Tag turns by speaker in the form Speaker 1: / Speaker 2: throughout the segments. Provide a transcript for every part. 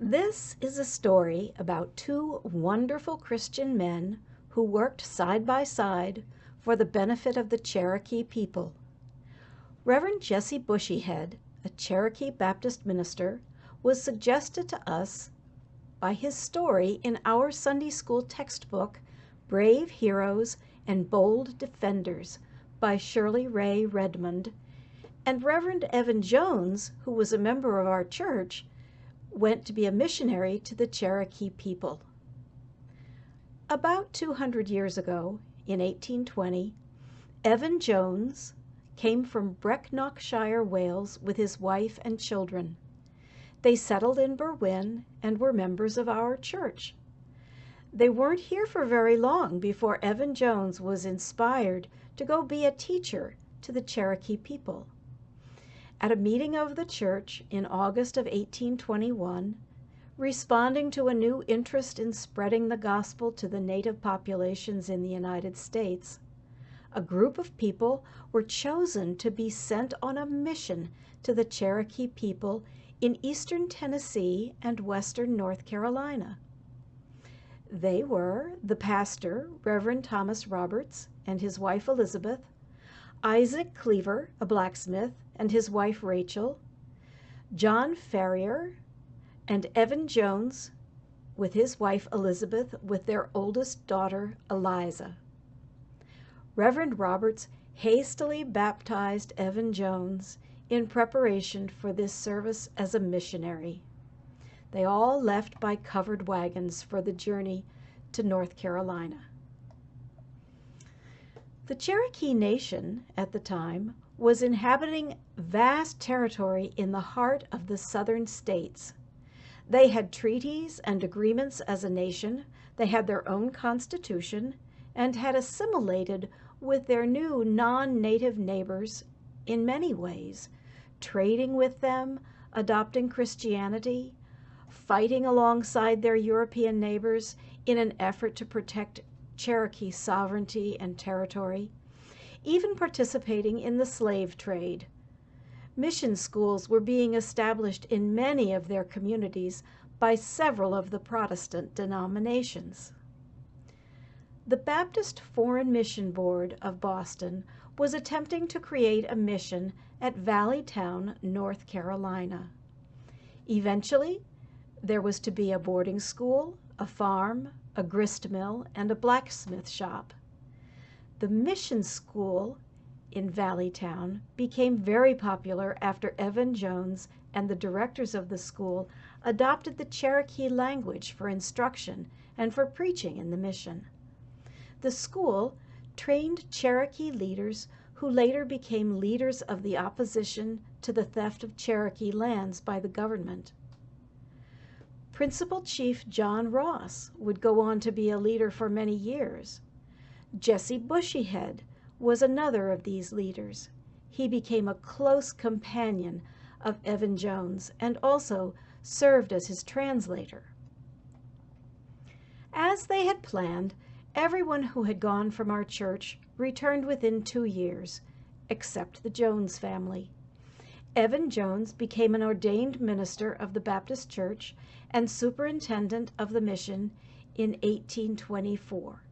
Speaker 1: This is a story about two wonderful Christian men who worked side by side for the benefit of the Cherokee people. Reverend Jesse Bushyhead, a Cherokee Baptist minister, was suggested to us by his story in our Sunday school textbook, Brave Heroes and Bold Defenders by Shirley Ray Redmond, and Reverend Evan Jones, who was a member of our church, went to be a missionary to the Cherokee people. About 200 years ago, in 1820, Evan Jones came from Brecknockshire, Wales, with his wife and children. They settled in Berwyn and were members of our church. They weren't here for very long before Evan Jones was inspired to go be a teacher to the Cherokee people. At a meeting of the church in August of 1821, responding to a new interest in spreading the gospel to the native populations in the United States, a group of people were chosen to be sent on a mission to the Cherokee people in eastern Tennessee and western North Carolina. They were the pastor, Reverend Thomas Roberts, and his wife Elizabeth, Isaac Cleaver, a blacksmith, and his wife Rachel, John Ferrier, and Evan Jones with his wife Elizabeth with their oldest daughter Eliza. Reverend Roberts hastily baptized Evan Jones in preparation for this service as a missionary. They all left by covered wagons for the journey to North Carolina. The Cherokee Nation at the time was inhabiting vast territory in the heart of the southern states. They had treaties and agreements as a nation, they had their own constitution, and had assimilated with their new non-native neighbors in many ways, trading with them, adopting Christianity, fighting alongside their European neighbors in an effort to protect Cherokee sovereignty and territory, even participating in the slave trade. Mission schools were being established in many of their communities by several of the Protestant denominations. The Baptist Foreign Mission Board of Boston was attempting to create a mission at Valleytown, North Carolina. Eventually, there was to be a boarding school, a farm, a grist mill, and a blacksmith shop. The mission school in Valleytown became very popular after Evan Jones and the directors of the school adopted the Cherokee language for instruction and for preaching in the mission. The school trained Cherokee leaders who later became leaders of the opposition to the theft of Cherokee lands by the government. Principal Chief John Ross would go on to be a leader for many years. Jesse Bushyhead was another of these leaders. He became a close companion of Evan Jones and also served as his translator. As they had planned, everyone who had gone from our church returned within 2 years, except the Jones family. Evan Jones became an ordained minister of the Baptist Church and superintendent of the mission in 1824.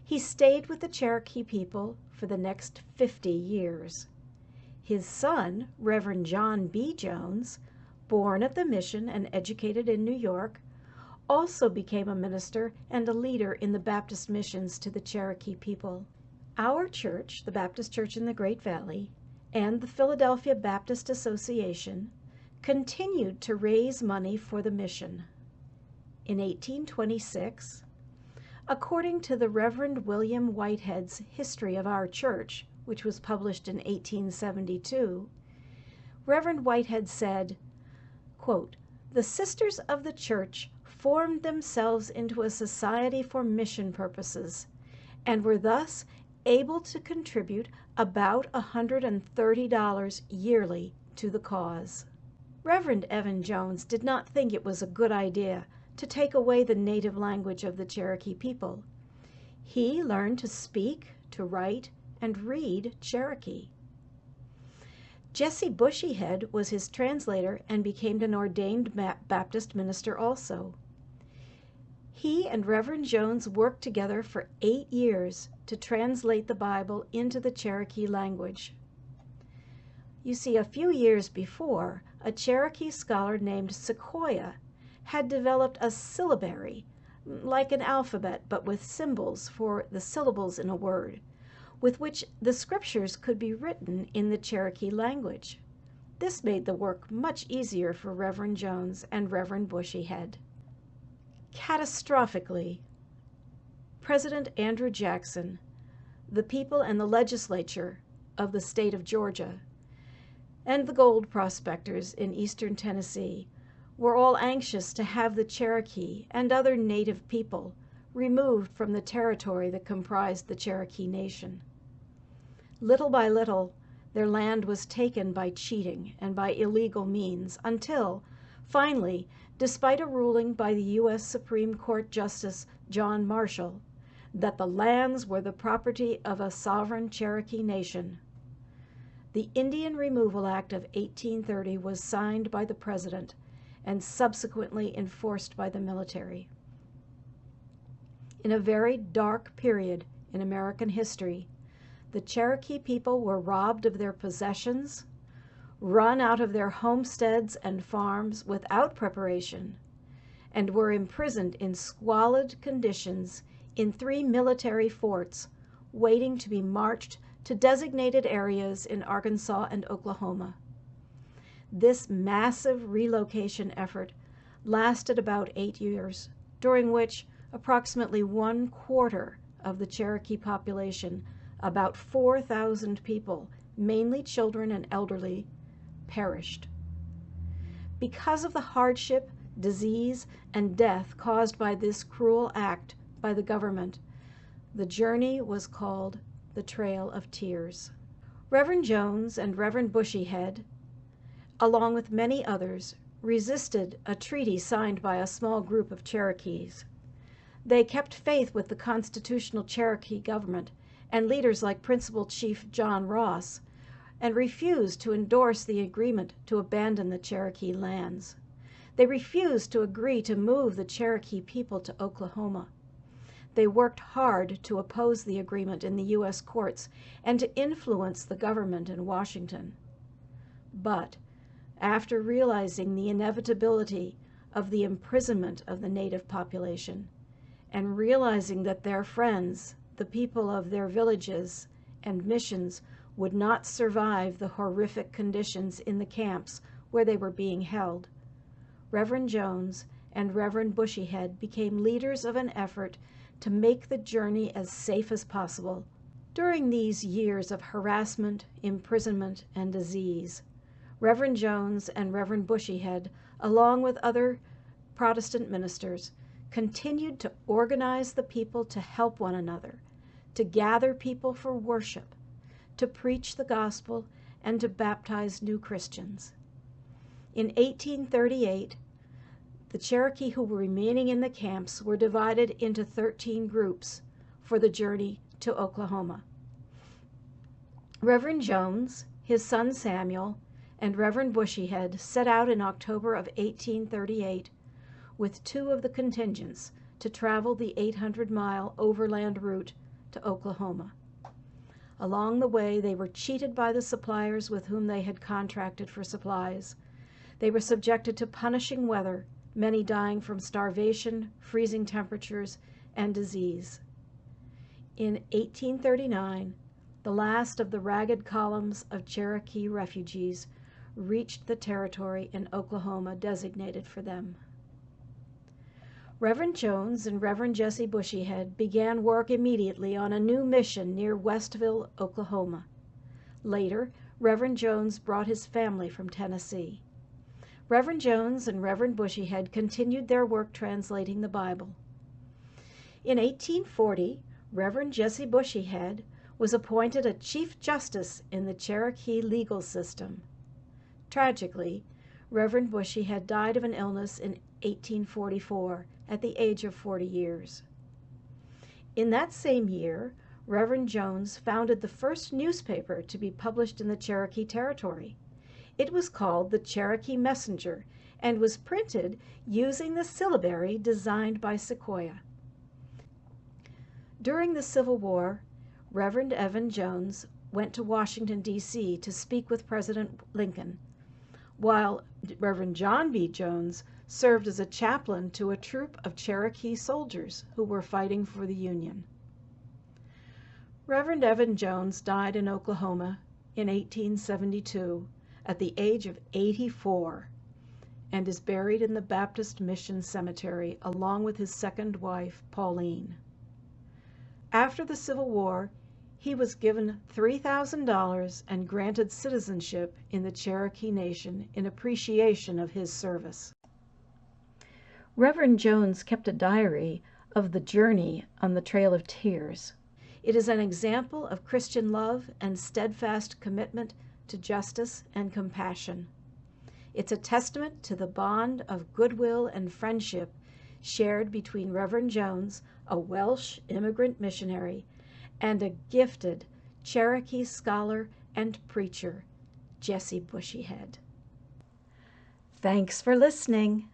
Speaker 1: He stayed with the Cherokee people for the next 50 years. His son, Reverend John B. Jones, born at the mission and educated in New York, also became a minister and a leader in the Baptist missions to the Cherokee people. Our church, the Baptist Church in the Great Valley, and the Philadelphia Baptist Association continued to raise money for the mission. In 1826, according to the Reverend William Whitehead's History of Our Church, which was published in 1872, Reverend Whitehead said, quote, "The sisters of the church formed themselves into a society for mission purposes, and were thus able to contribute about $130 yearly to the cause." Reverend Evan Jones did not think it was a good idea to take away the native language of the Cherokee people. He learned to speak, to write, and read Cherokee. Jesse Bushyhead was his translator and became an ordained Baptist minister also. He and Reverend Jones worked together for 8 years to translate the Bible into the Cherokee language. You see, a few years before, a Cherokee scholar named Sequoyah had developed a syllabary, like an alphabet but with symbols for the syllables in a word, with which the scriptures could be written in the Cherokee language. This made the work much easier for Reverend Jones and Reverend Bushyhead. Catastrophically, President Andrew Jackson, the people and the legislature of the state of Georgia, and the gold prospectors in eastern Tennessee were all anxious to have the Cherokee and other native people removed from the territory that comprised the Cherokee Nation. Little by little, their land was taken by cheating and by illegal means until, finally, despite a ruling by the U.S. Supreme Court Justice John Marshall that the lands were the property of a sovereign Cherokee nation, the Indian Removal Act of 1830 was signed by the President and subsequently enforced by the military. In a very dark period in American history, the Cherokee people were robbed of their possessions, run out of their homesteads and farms without preparation, and were imprisoned in squalid conditions in 3 military forts, waiting to be marched to designated areas in Arkansas and Oklahoma. This massive relocation effort lasted about 8 years, during which approximately 1/4 of the Cherokee population, about 4,000 people, mainly children and elderly, perished. Because of the hardship, disease, and death caused by this cruel act by the government, the journey was called the Trail of Tears. Reverend Jones and Reverend Bushyhead, along with many others, resisted a treaty signed by a small group of Cherokees. They kept faith with the constitutional Cherokee government and leaders like Principal Chief John Ross, and refused to endorse the agreement to abandon the Cherokee lands. They refused to agree to move the Cherokee people to Oklahoma. They worked hard to oppose the agreement in the U.S. courts and to influence the government in Washington. But after realizing the inevitability of the imprisonment of the native population, and realizing that their friends, the people of their villages and missions, would not survive the horrific conditions in the camps where they were being held, Reverend Jones and Reverend Bushyhead became leaders of an effort to make the journey as safe as possible. During these years of harassment, imprisonment, and disease, Reverend Jones and Reverend Bushyhead, along with other Protestant ministers, continued to organize the people to help one another, to gather people for worship, to preach the gospel, and to baptize new Christians. In 1838, the Cherokee who were remaining in the camps were divided into 13 groups for the journey to Oklahoma. Reverend Jones, his son Samuel, and Reverend Bushyhead set out in October of 1838 with 2 of the contingents to travel the 800-mile overland route to Oklahoma. Along the way, they were cheated by the suppliers with whom they had contracted for supplies. They were subjected to punishing weather, many dying from starvation, freezing temperatures, and disease. In 1839, the last of the ragged columns of Cherokee refugees reached the territory in Oklahoma designated for them. Reverend Jones and Reverend Jesse Bushyhead began work immediately on a new mission near Westville, Oklahoma. Later, Reverend Jones brought his family from Tennessee. Reverend Jones and Reverend Bushyhead continued their work translating the Bible. In 1840, Reverend Jesse Bushyhead was appointed a Chief Justice in the Cherokee legal system. Tragically, Reverend Bushyhead died of an illness in 1844 at the age of 40 years. In that same year, Reverend Jones founded the first newspaper to be published in the Cherokee Territory, It was called the Cherokee Messenger and was printed using the syllabary designed by Sequoyah. During the Civil War, Reverend Evan Jones went to Washington, D.C. to speak with President Lincoln, while Reverend John B. Jones served as a chaplain to a troop of Cherokee soldiers who were fighting for the Union. Reverend Evan Jones died in Oklahoma in 1872 at the age of 84 and is buried in the Baptist Mission Cemetery along with his second wife, Pauline. After the Civil War, he was given $3,000 and granted citizenship in the Cherokee Nation in appreciation of his service. Reverend Jones kept a diary of the journey on the Trail of Tears. It is an example of Christian love and steadfast commitment to justice and compassion. It's a testament to the bond of goodwill and friendship shared between Reverend Jones, a Welsh immigrant missionary, and a gifted Cherokee scholar and preacher, Jesse Bushyhead. Thanks for listening.